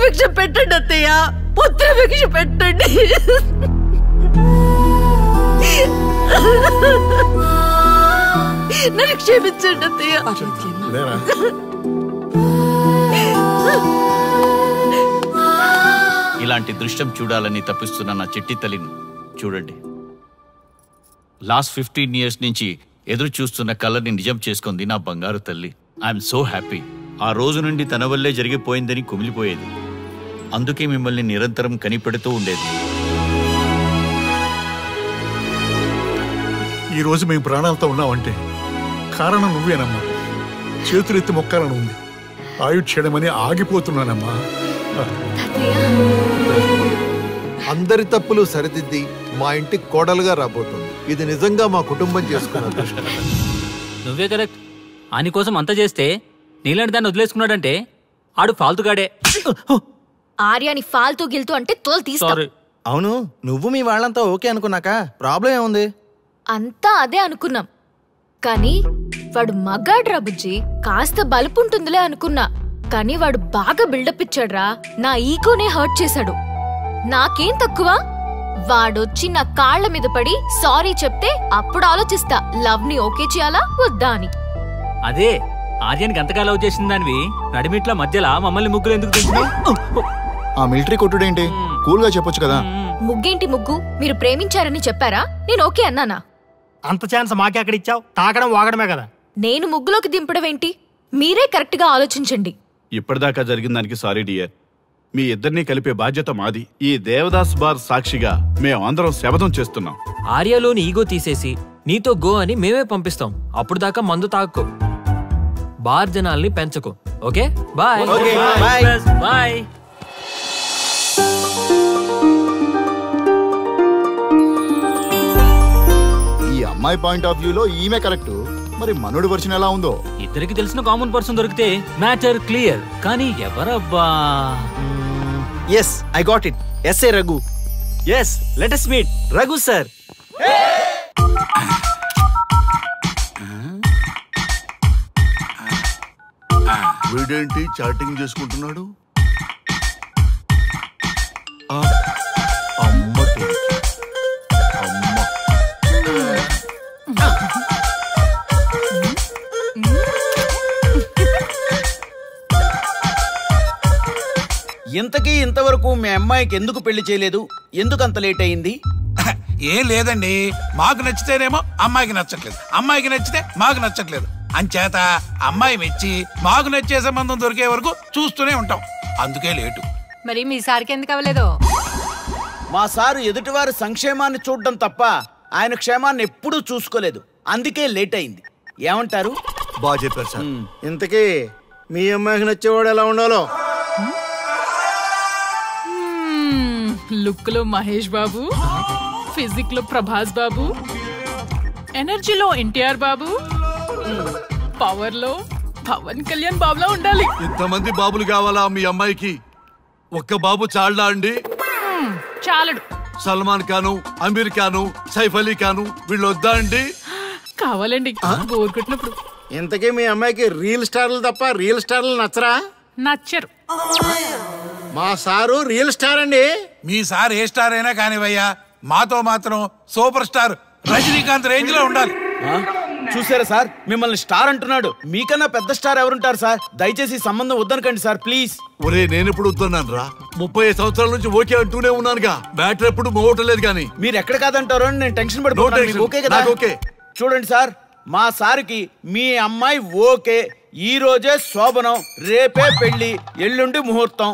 భిక్ష పెట్టండి అత్తయ్య, పుత్ర భిక్ష పెట్టండి. నన్ను క్షమించండి అత్తయ్య. ఇలాంటి దృశ్యం చూడాలని తప్పిస్తున్న నా చిట్టి తల్లిని చూడండి. లాస్ట్ 15 years నుంచి ఎదురు చూస్తున్న కళని నిజం చేసుకుంది నా బంగారు తల్లి. I'm so happy. ఆ రోజు నుండి తన వల్లే జరిగిపోయిందని కుమిలిపోయేది. అందుకే మిమ్మల్ని నిరంతరం కనిపెడుతూ ఉండేది. ఈ రోజు మేము ప్రాణాలతో ఉన్నామంటే కారణం నువ్వేనమ్మా. చేతులెత్తి మొక్కాలను ఉంది. ఆయుక్షేణమని ఆగిపోతున్నానమ్మా. అందరి తప్పులు సరిదిద్ది మా ఇంటికి కోడలుగా రాబోతుంది. ఇది నిజంగా మా కుటుంబం చేసుకున్న దృష్టి. నువ్వే కరెక్ట్. ఆని కోసం అంతా చేస్తే నీలాంటి దాన్ని వదిలేసుకున్నాడంటే ఆడు ఫాల్తుగాడే. ఆర్యాని ఫాల్తూ గిల్తూ అంటే తోలు తీస్తా. అవును, నువ్వు మీ వాళ్ళంతా ఓకే అనుకున్నాక ప్రాబ్లం ఏముంది? అంతా అదే అనుకున్నాం, కానీ వాడు మగాడ్రా బుజ్జి. కాస్త బలుపుంటుందిలే అనుకున్నా, కానీ వాడు బాగా బిల్డప్ ఇచ్చాడ్రా. నా ఈగోనే హర్ట్ చేశాడు. నాకేం తక్కువ? వాడొచ్చి నా కాళ్ల మీద పడి సారీ చెప్తే అప్పుడు ఆలోచిస్తా లవ్ ని ఓకే చేయాలా వద్దా అని. అదే ఆర్యానికి అంతగా లవ్ చేసిన దానివి నడిమిట్ల మధ్యలో మమ్మల్ని ముగ్గురు ఎందుకు తెచ్చినావు? ఆ మిలిటరీ కొట్టుడేంటి? కూల్ గా చెప్పొచ్చు కదా. ముగ్గేంటి ముగ్గు? మీరు ప్రేమించారని చెప్పారా? నేను ఓకే అన్నానా? అంత ఛాన్స్ మాకే అక్కడ ఇచ్చావు. తాకడం వాగడమే కదా. నేను ముగ్గులోకి దింపడం ఏంటి? మీరే కరెక్ట్ గా ఆలోచించండి. ఇప్పటిదాకా జరిగిన దానికి సారీ డియర్. మీ ఇద్దరినీ కలిపే బాధ్యత మాది. ఈ దేవదాస్ బార్ సాక్షిగా మేమందరం శపథం చేస్తున్నాం. ఆర్యాలోని ఈగో తీసేసి నీతో గో అని మేమే పంపిస్తాం. అప్పుడు దాకా మందు తాక్కో, బార్ జనాల్ని పెంచకు. Okay bye. బాయ్. ఈ అమ్మాయి పాయింట్ ఆఫ్ వ్యూలో ఈమె కరెక్ట్. మరి మనుడి వర్షన్ ఎలా ఉందో? ఇద్దరికి తెలిసిన కామన్ పర్సన్ దొరికితే మ్యాటర్ క్లియర్. కానీ ఎవరబ్బా? Yes, I got it. SA Raghu. Yes, let us meet Raghu sir. వీడేంటి చాటింగ్ చేసుకుంటున్నాడు? ఇంతకీ ఇంతవరకు మీ అమ్మాయికి ఎందుకు పెళ్లి చేయలేదు? ఎందుకు అంత లేట్ అయింది? ఏం లేదండి, మాకు నచ్చితేనేమో అమ్మాయికి నచ్చట్లేదు, అమ్మాయికి నచ్చితే మాకు నచ్చట్లేదు. అంచేత అమ్మాయి మెచ్చి మాకు నచ్చే సంబంధం దొరికే వరకు చూస్తూనే ఉంటాం. అందుకే లేటు. మరి మీ సార్కి ఎందుకు అవ్వలేదు? మా సారు ఎదుటివారి సంక్షేమాన్ని చూడడం తప్ప ఆయన క్షేమాన్ని ఎప్పుడూ చూసుకోలేదు. అందుకే లేట్ అయింది. ఏమంటారు? బాగా చెప్పారు సార్. ఇంతకీ మీ అమ్మాయికి నచ్చేవాడు ఎలా ఉండాలో? లుక్ లో మహేష్ బాబు, ఫిజిక్ లో ప్రభాస్ బాబు, ఎనర్జీలో ఎన్టీఆర్ బాబు, పవర్ లో పవన్ కళ్యాణ్ బాబులా ఉండాలి. ఇంతమంది బాబులు కావాలా మీ అమ్మాయికి? ఒక్క బాబు చాళ్ళా అండి? చాలడు. సల్మాన్ ఖాను, అమీర్ ఖాను, సైఫ్ అలీ ఖాను వీళ్ళు వద్దా అండి? కావాలండి బోర్ కొట్టినప్పుడు. ఇంతకీ మీ అమ్మాయికి రియల్ స్టార్లు తప్ప రియల్ స్టార్లు నచ్చరా? నచ్చరు. మా సారు రియల్ స్టార్ అండి. మీ సార్ ఏ స్టార్ అయినా కానివయ్యా, మాతో మాత్రం సూపర్ స్టార్ రజనీకాంత్ రేంజ్ లో ఉండాలి. చూసారా సార్, మిమ్మల్ని స్టార్ అంటున్నాడు. మీకన్నా పెద్ద స్టార్ ఎవరుంటారు సార్? దయచేసి సంబంధం వద్దనకండి సార్, ప్లీజ్. ఒరే, నేను ఎప్పుడు వద్దన్నాను రా? 30 సంవత్సరాల నుంచి ఓకే అంటూనే ఉన్నానుగా. బ్యాటర్ ఎప్పుడు మోగటలేదు కానీ. మీరు ఎక్కడ కాదంటారో అని నేను టెన్షన్ పడిపోతాను. ఓకే కదా? ఓకే. చూడండి సార్, మా సార్కి మీ అమ్మాయి ఓకే. ఈ రోజే శోభనం, రేపే పెళ్లి, ఎల్లుండి ముహూర్తం.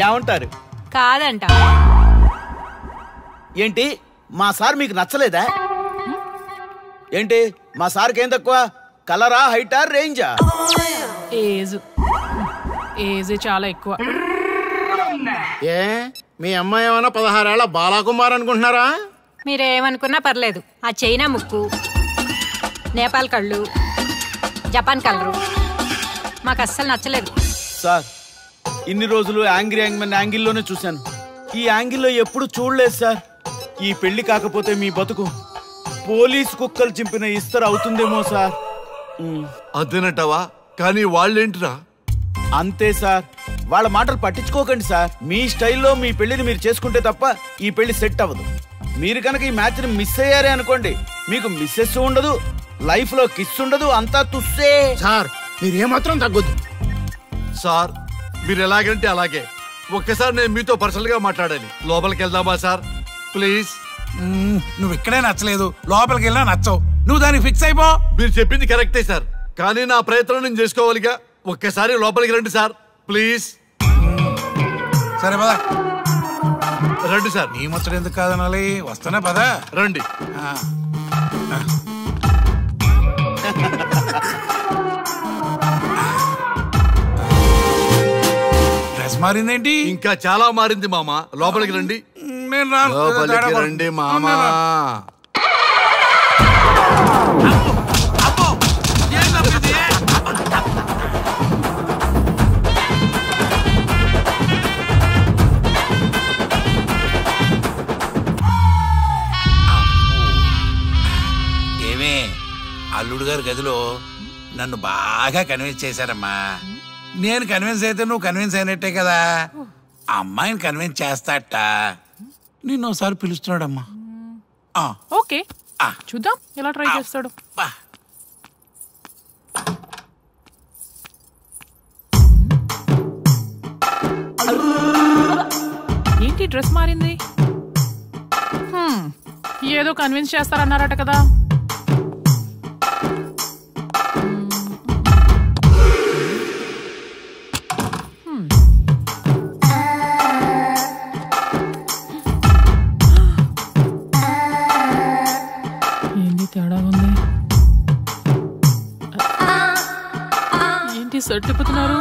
ఏమంటారు? కాదంట. ఏంటి, మా సార్ మీకు నచ్చలేదా? ఏంటి, మా సార్కి ఏం తక్కువ? కలరా, హైటా, రేంజా? ఏజ్ చాలా ఎక్కువ. ఏ మీ అమ్మాయి ఏమన్నా 16 ఏళ్ల బాలాకుమార్ అనుకుంటున్నారా? మీరేమనుకున్నా పర్లేదు. ఆ చైనా ముక్కు, నేపాల్ కళ్ళు, జపాన్ కలరు మాకు అస్సలు నచ్చలేదు సార్. ఇన్ని రోజులు యాంగ్రీ యాంగ్మెన్ యాంగిల్లోనే చూశాను. ఈ యాంగిల్లో ఎప్పుడు చూడలేదు సార్. ఈ పెళ్లి కాకపోతే మీ బతుకు పోలీసు కుక్కలు చింపిన ఇస్తరు అవుతుందేమో సార్. అదేనంటావా? కానీ వాళ్ళేంటిరా? అంతే సార్, వాళ్ళ మాటలు పట్టించుకోకండి సార్. మీ స్టైల్లో మీ పెళ్లిని మీరు చేసుకుంటే తప్ప ఈ పెళ్లి సెట్ అవ్వదు. మీరు కనుక ఈ మ్యాచ్ ని మిస్ అయ్యారే అనుకోండి, మీకు మిస్సెస్ ఉండదు, లైఫ్ లో కిస్ ఉండదు, అంతా తుస్సే. సార్ మీరు ఏమాత్రం తగ్గొద్దు సార్. మీరు ఎలాగంటే అలాగే. ఒక్కసారి నేను మీతో పర్సనల్ గా మాట్లాడాలి. లోపలికి వెళ్దామా సార్ ప్లీజ్? నువ్వు ఇక్కడే నచ్చలేదు, లోపలికి వెళ్ళినా నచ్చవు. నువ్వు దానికి ఫిక్స్ అయిపో. మీరు చెప్పింది కరెక్టే సార్, కానీ నా ప్రయత్నం నేను చేసుకోవాలిగా. ఒక్కసారి లోపలికి రండి సార్ ప్లీజ్. సరే పదా రండి సార్. నీ ముచ్చట ఎందుకు కాదనాలి, వస్తానే పదా రండి. డ్రెస్ మారిందేంటి? ఇంకా చాలా మారింది మామ. లోపలికి రండి. నేను రాను. లోపలికి రండి మామ. ఏమే అల్లుడు గారి గదిలో నన్ను బాగా కన్విన్స్ చేశారమ్మా. నేను కన్విన్స్ అయితే నువ్వు కన్విన్స్ అయినట్టే కదా. అమ్మాయిని కన్విన్స్ చేస్తాట. నిన్ను ఒకసారి పిలుస్తున్నాడమ్మా. ఓకే చూద్దాం ఎలా ట్రై చేస్తాడు. ఏంటి డ్రెస్ మారింది? ఏదో కన్విన్స్ చేస్తారన్నారట కదా. ఏంటి తేడా ఉంది? ఏంటి షర్ట్ తిప్పుతున్నారు?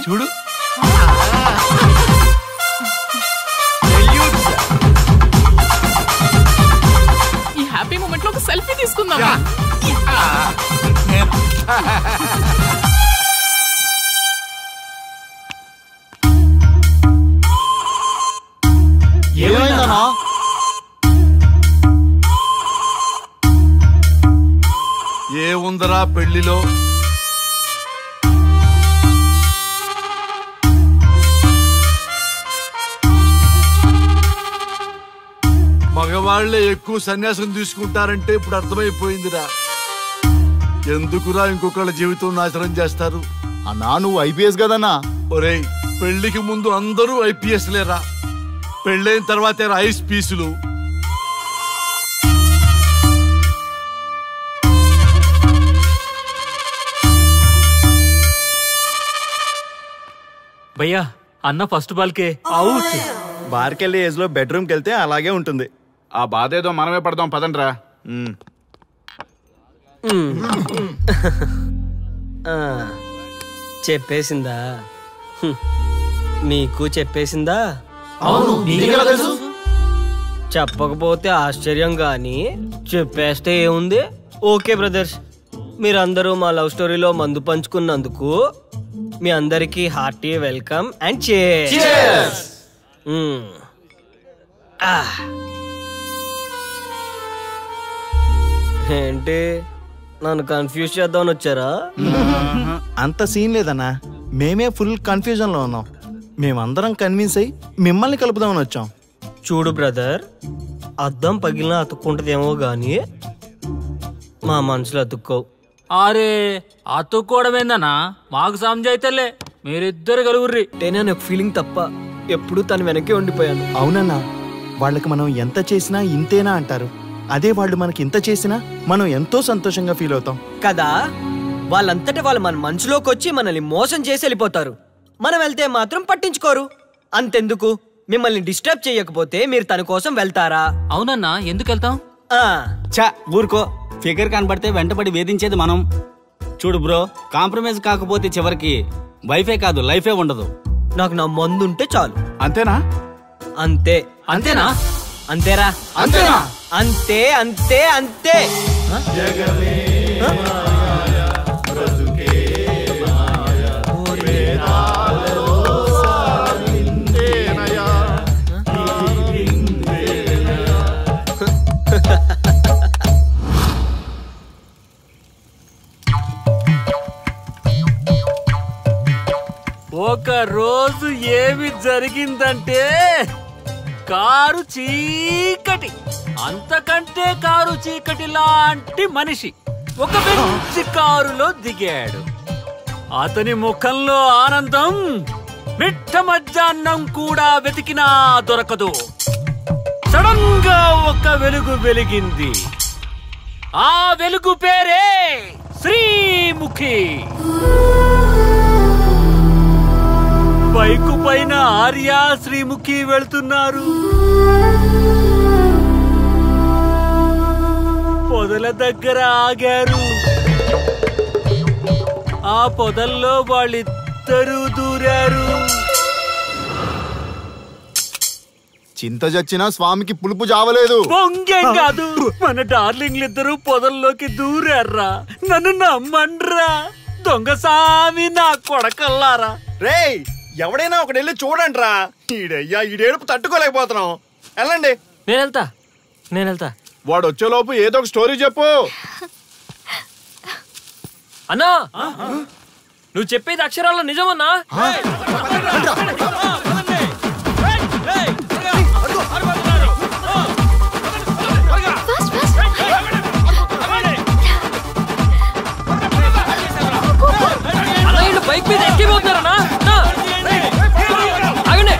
చూడు ఈ హ్యాపీ మూమెంట్ లో ఒక సెల్ఫీ తీసుకుందాం. ఏమైందన్నా? ఏముందరా పెళ్లిలో? మగవాళ్లే ఎక్కువ సన్యాసం తీసుకుంటారంటే ఇప్పుడు అర్థమైపోయిందిరా. ఎందుకురా ఇంకొకళ్ళ జీవితం నాశనం చేస్తారు? అన్నా నువ్వు ఐపీఎస్ కదన్నా. ఒరేయ్ పెళ్లికి ముందు అందరూ ఐపీఎస్ లేరా, పెళ్ళైన తర్వాతే ఐస్ పీసులు. భయ్యా అన్న ఫస్ట్ బాల్కే అవుట్. బార్కెళ్ళి ఏజ్ లో బెడ్రూమ్కి వెళ్తే అలాగే ఉంటుంది. ఆ బాధ ఏదో మనమే పడదాం పదండ్రా. చెప్పేసిందా? నీకు చెప్పేసిందా? చెప్పకపోతే ఆశ్చర్యం గాని చెప్పేస్తే ఏముంది. ఓకే బ్రదర్స్, మీరందరూ మా లవ్ స్టోరీలో మందు పంచుకున్నందుకు మీ అందరికీ హార్టీ వెల్కమ్ అండ్ cheers. ఏంటి నన్ను కన్ఫ్యూజ్ చేద్దామని వచ్చారా? అంత సీన్ లేదన్నా, మేమే ఫుల్ కన్ఫ్యూజన్ లో ఉన్నాం. మేమందరం కన్విన్స్ అయ్యి మిమ్మల్ని కలుపుదామని వచ్చాం. చూడు బ్రదర్, అద్దం పగిలినా అతుక్కుంటదేమో గాని మా మనసులో అతుక్కో. అరే అతుక్కోవడమేందన్నా, మాకు సమజైతేలే, మీరిద్దరు కలుగుర్రి. నేను ఒక ఫీలింగ్ తప్ప ఎప్పుడు తను వెనక్కి ఉండిపోయాను. అవునన్నా, వాళ్ళకి మనం ఎంత చేసినా ఇంతేనా అంటారు. అదే వాళ్ళు మనకి ఇంత చేసినా మనం ఎంతో సంతోషంగా ఫీల్ అవుతాం కదా. వాళ్ళంతటా వాళ్ళు మన మనసులోకి వచ్చి మనల్ని మోసం చేసి వెళ్ళిపోతారు. మనం వెళ్తే మాత్రం పట్టించుకోరు. అంతెందుకు, మిమ్మల్ని డిస్టర్బ్ చేయకపోతే మీరు తన కోసం వెళ్తారా? అవునన్నా, ఎందుకు వెళ్తాం? చా ఊరుకో, ఫిగర్ కనబడితే వెంటబడి వేధించేది మనం. చూడు బ్రో, కాంప్రమైజ్ కాకపోతే చివరికి వైఫే కాదు లైఫే ఉండదు. నాకు నా మందుంటే చాలు. అంతేనా? అంతే. అంతేనా? అంతేరా. అంతేనా? అంతే అంతే అంతే. ఒక రోజు ఏమి జరిగిందంటే కారు చీకటి, అంతకంటే కారు చీకటి లాంటి మనిషి ఒక మంచి కారులో దిగాడు. అతని ముఖంలో ఆనందం మిట్ట మధ్యాహ్నం కూడా వెతికినా దొరకదు. సడన్ గా ఒక వెలుగు వెలిగింది. ఆ వెలుగు పేరే శ్రీముఖి. బైకు పైన ఆర్య శ్రీముఖి వెళ్తున్నారు. పొదల దగ్గర ఆగారు. ఆ పొదల్లో వాళ్ళిద్దరూ దూరారు. చింత చచ్చినా స్వామికి పులుపు జావలేదు. పొంగేం కాదు, మన డార్లింగ్లిద్దరూ పొదల్లోకి దూరారా. నన్ను నమ్మండ్రా దొంగ సామి నా కొడకల్లారా. రేయ్, ఎవడైనా ఒకటి వెళ్ళి చూడండి రా. ఈడయ్యా ఈడేడుపు తట్టుకోలేకపోతున్నాం. వెళ్ళండి. నేను వెళ్తా. వాడు వచ్చేలోపు ఏదో ఒక స్టోరీ చెప్పు. అన్నా, నువ్వు చెప్పేది అక్షరాల్లో నిజమన్నా? అన్న వీళ్ళు బైక్ మీద ఎక్కిపోతున్నారన్నా. ఆగండి.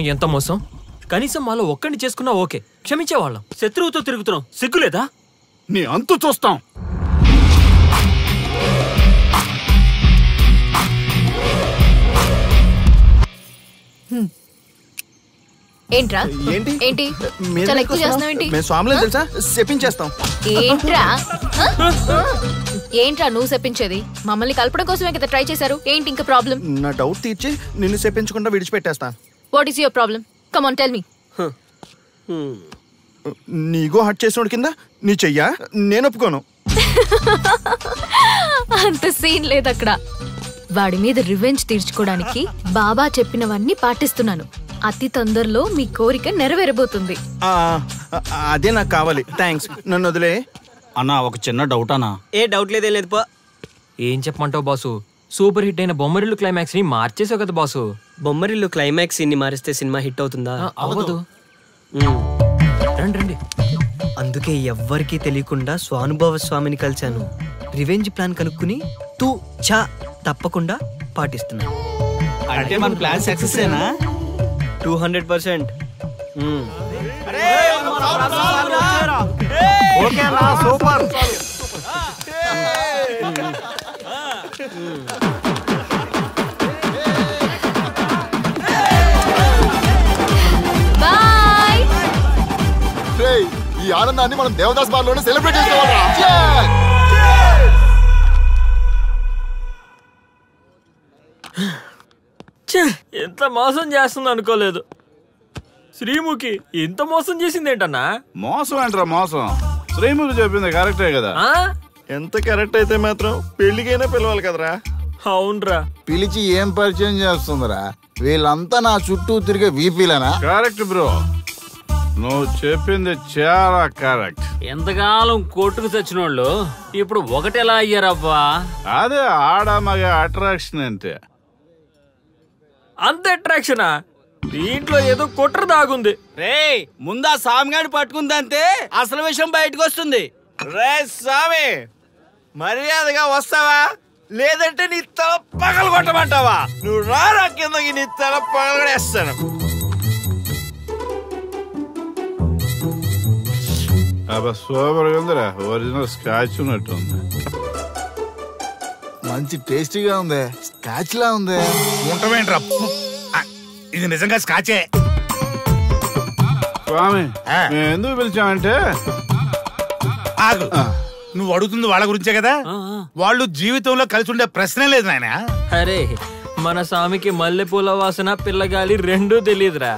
ఎంత మోసం. కనీసం మాలో ఒక్కడిని చేసుకున్నా ఓకే, క్షమించేవాళ్ళం. శత్రువుతో తిరుగుతున్నాం, సిగ్గులేదా? నీ అంతు చూస్తాం. ఏంట్రా? ఏంటి చాలా ఎక్కువ చేస్తున్నావు? ఏంటి మేము స్వామిలో తెలుసా చెప్పించేస్తాం. ఏంట్రా నువ్వు చెప్పించేది? మమ్మల్ని కలపడం కోసమే కదా ట్రై చేశారు. ఏంటి ఇంకా ప్రాబ్లం? నా డౌట్ తీర్చి నిన్ను చెప్పించకుండా విడిచిపెట్టేస్తా. What is your problem? Come on tell me. నీగో హట్ చేసినోడు కింద నీ చెయ్యా? నేను ఒప్పుకోను. అంత సీన్ లేదు అక్కడ. వాడి మీద రివెంజ్ తీర్చుకోవడానికి బాబా చెప్పినవన్నీ పాటిస్తున్నాను. అతి తొందరలో మీ కోరిక నెరవేరబోతుంది. అదే నాకు కావాలి. థ్యాంక్స్, నన్ను వదిలే. అన్నా ఒక చిన్న డౌట్ అన్నా. ఏ డౌట్ లేదేం లేదు. ఏం చెప్పమంటావు బాసు? సూపర్ హిట్ అయిన బొమ్మరిల్లు క్లైమాక్స్ ని మార్చేసావు కదా బాసు. బొమ్మరిల్లు క్లైమాక్స్ ని మారిస్తే సినిమా హిట్ అవుతుందా? అవ్వదు. రండి. అందుకే ఎవ్వరికీ తెలియకుండా స్వానుభవ స్వామిని కలిశాను. రివెంజ్ ప్లాన్ కనుక్కుని తూ చా తప్పకుండా పాటిస్తున్నాను. అంటే మన ప్లాన్ సక్సెస్ ఏనా? 200%. సూపర్. బాయ్. ఈ ఆనందాన్ని మనం దేవదాస్ బార్ లోనే సెలబ్రేట్ చేసుకోవాలా? ఎంత మోసం చేస్తుంది అనుకోలేదు. శ్రీముఖి ఇంత మోసం చేసింది ఏంటన్నా? మోసం ఏంట్రా మోసం? శ్రీముఖి చెప్పింది కరెక్టే కదా. ఎంత కరెక్ట్ అయితే మాత్రం పెళ్లికైనా పిలవాలి కదరా. అవునరా. పిలిచి ఏం పరిచయం చేస్తుందిరా? వీళ్ళంతా నా చుట్టూ తిరిగే వీపీలనా? కరెక్ట్ బ్రో, నువ్వు చెప్పింది చాలా కరెక్ట్. ఎంతకాలం కొట్టుకు చచ్చినోళ్ళు ఇప్పుడు ఒకటెలా అయ్యారబ్బా? అదే ఆడ మగ అట్రాక్షన్ అంటే. అంత అట్రాక్షనా? దీంట్లో ఏదో కుట్ర దాగుంది. రే ముందా సామిగాని పట్టుకుందంటే అసలు విషయం బయటకు వస్తుంది. రే స్వామి, మర్యాదగా వస్తావా లేదంటే నీ తల పగలు కొట్టమంటావా? నువ్వు రారా కిందకి, నీ తల పగలగడేస్తాను. అబ్బా సూపర్ ఉందిరా, ఒరిజినల్ స్కాచ్ ఉన్నట్టు ఉంది. మంచి టేస్టీగా ఉంది, స్కాచ్ లా ఉంది. ఉంటామేంట్రా, ఇది నిజంగా స్కాచే. స్వామి మేము ఎందుకు పిలిచామంటే, ఆగు, నువ్వు అడుగుతుంది వాళ్ళ గురించే కదా. వాళ్ళు జీవితంలో కలిసి ఉండే ప్రశ్నే లేదు నాయన. అరే మన స్వామికి మల్లెపూల వాసన పిల్లగాలి రెండూ తెలియదురా.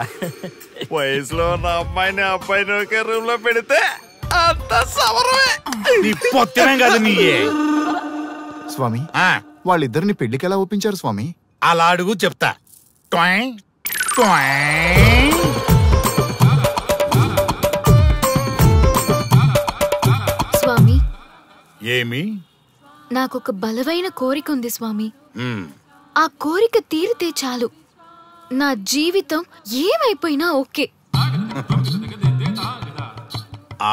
వయసులో ఉన్న అమ్మాయిని అబ్బాయిని ఒకే రూమ్ లో పెడితే అంత సవరమే. నీ పొత్తమే కాదు నీయే. స్వామి వాళ్ళిద్దరిని పెళ్లికి ఎలా ఒప్పించారు స్వామి? అలా అడుగు చెప్తా. స్వామి ఏమి? నాకొక బలమైన కోరిక ఉంది స్వామి. ఆ కోరిక తీరితే చాలు, నా జీవితం ఏమైపోయినా ఓకే.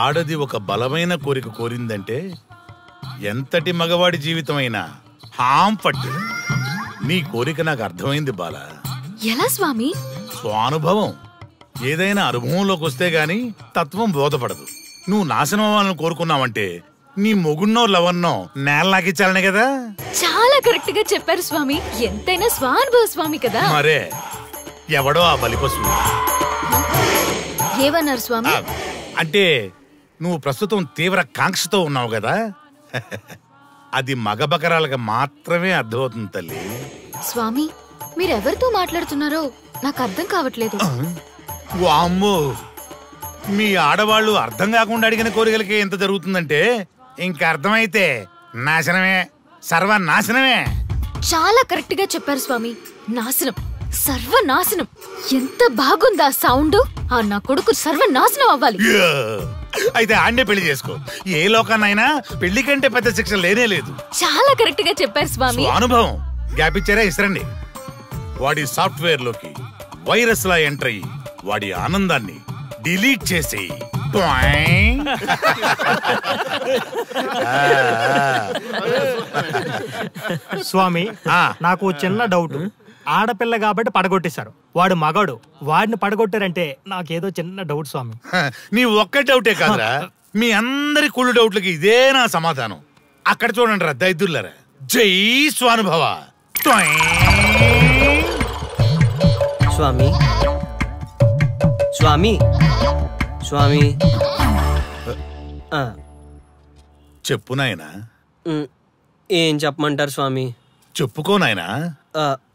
ఆడది ఒక బలమైన కోరిక కోరిందంటే ఎంతటి మగవాడి జీవితమైనా హాం పట్టు. నీ కోరిక నాకు అర్థమైంది బాల. ఎలా స్వామి? స్వానుభవం. ఏదైనా అనుభవంలోకి వస్తే గాని తత్వం బోధపడదు. నువ్వు నాశనం అవ్వాలని కోరుకున్నావంటే నీ మొగున్నో లవన్నో నేల నాకిచ్చాలనే కదా. చాలా కరెక్ట్ గా చెప్పారు స్వామి. ఎంతైనా స్వానుభవ స్వామి కదా. మరే ఎవడో ఆ బలిపశు. ఏమన్నారు స్వామి? అంటే నువ్వు ప్రస్తుతం తీవ్ర కాంక్షతో ఉన్నావు కదా. అది మగ బకరాలకు మాత్రమే అర్థమవుతుంది తల్లి. స్వామి మీరెవరితో మాట్లాడుతున్నారో నాకు అర్థం కావట్లేదు. వామ్మో, మీ ఆడవాళ్ళు అర్థం కాకుండా అడిగిన కోరికలకే ఎంత జరుగుతుందంటే ఇంకా అర్థమైతే నాశనమే, సర్వనాశనమే. చాలా కరెక్ట్ గా చెప్పారు స్వామి. నాశనం, సర్వనాశనం. ఎంత బాగుందా సౌండ్. ఆ నా కొడుకు సర్వనాశనం అవ్వాలి. అయితే ఆండే పెళ్లి చేసుకో. ఏ లోకాన్నైనా పెళ్లి కంటే పెద్ద శిక్ష లేనే లేదు. చాలా కరెక్ట్ గా చెప్పారు స్వామి. అనుభవం. గ్యాప్ ఇచ్చారా? ఇసరండి. వాడి సాఫ్ట్వేర్ లోకి వైరస్ లా ఎంటర్ అయ్యి వాడి ఆనందాన్ని డిలీట్ చేసి స్వామి నాకు చిన్న డౌట్. ఆడపిల్ల కాబట్టి పడగొట్టేశారు, వాడు మగాడు, వాడిని పడగొట్టారంటే నాకేదో చిన్న డౌట్ స్వామి. నీ ఒక్క డౌటే కాదురా, మీ అందరి కుళ్ళు డౌట్లకి ఇదే నా సమాధానం. అక్కడ చూడండి రా దైదుర్లరా. జై స్వానుభవ. స్వామి స్వామి స్వామి చెప్పు నాయనా. ఏం చెప్పమంటారు స్వామి? చెప్పుకో నాయనా.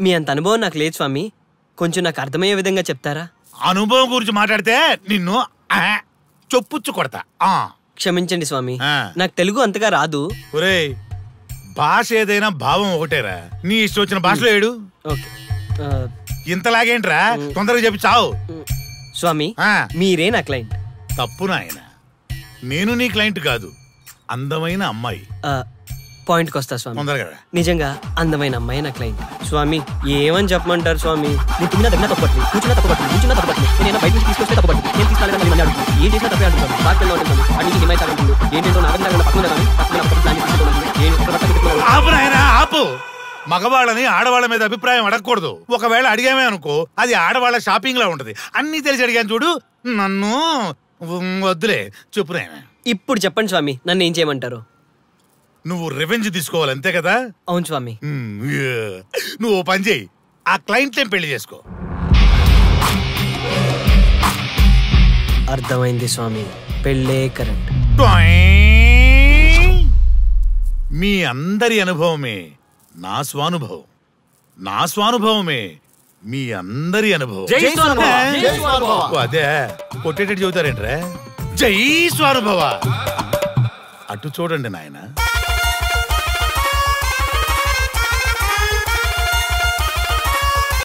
మీ అంత అనుభవం నాకు లేదు స్వామి, కొంచెం నాకు అర్థమయ్యే విధంగా చెప్తారా? అనుభవం గురించి మాట్లాడితే నిన్ను చొప్పుచ్చు కొడతా. క్షమించండి స్వామి, నాకు తెలుగు అంతగా రాదు. ఒరేయ్, భాష ఏదైనా భావం ఒకటేరా. నీ ఇష్టం వచ్చిన భాషలో ఏడు. ఇంతలాగేంట్రా, తొందరగా చెప్పి చావు. స్వామి మీరే నా క్లయింట్. తప్పు నాయన, నేను నీ క్లయింట్ కాదు, అందమైన అమ్మాయి. పాయింట్కి వస్తా స్వామి. నిజంగా అందమైన అమ్మాయి నా క్లయింట్. స్వామి ఏమని చెప్పమంటారు స్వామి? నేను తిన్నా తగ్గినా తప్పట్టు, కూర్చున్నా తప్పట్టు, కూర్చున్నా తప్పట్టు, నేను బయట నుంచి తీసుకొస్తే తప్పట్టు, నేను తీసుకెళ్ళగా మళ్ళీ అడుగుతాను, ఏం చేసినా తప్పే అడుగుతాను, బాగా ఉంటుంది అడిగి డిమైట్ అడుగుతుంది, ఏంటంటే నాగంగా పక్కన ఆపు. మగవాళ్ళని ఆడవాళ్ళ మీద అభిప్రాయం అడగకూడదు. ఒకవేళ అడిగామే అనుకో, అది ఆడవాళ్ళ షాపింగ్ లా ఉంటది. అన్ని తెలిసి అడిగాను చూడు, నన్ను వద్దులే. చెప్పునే. ఇప్పుడు చెప్పండి స్వామి, నన్ను ఏం చేయమంటారు? నువ్వు రివెంజ్ తీసుకోవాలి అంతే కదా? అవును స్వామి. నువ్వు పని చేయి, ఆ క్లయింట్ పెళ్లి చేసుకో. అర్థమైంది స్వామి, పెళ్ళే కరెక్ట్. మీ అందరి అనుభవమే నా స్వానుభవం, నా స్వానుభవమే మీ అందరి అనుభవం. అదే కొట్టేటట్టు చెబుతారేంట్రా? జై స్వానుభవ. అటు చూడండి నాయన.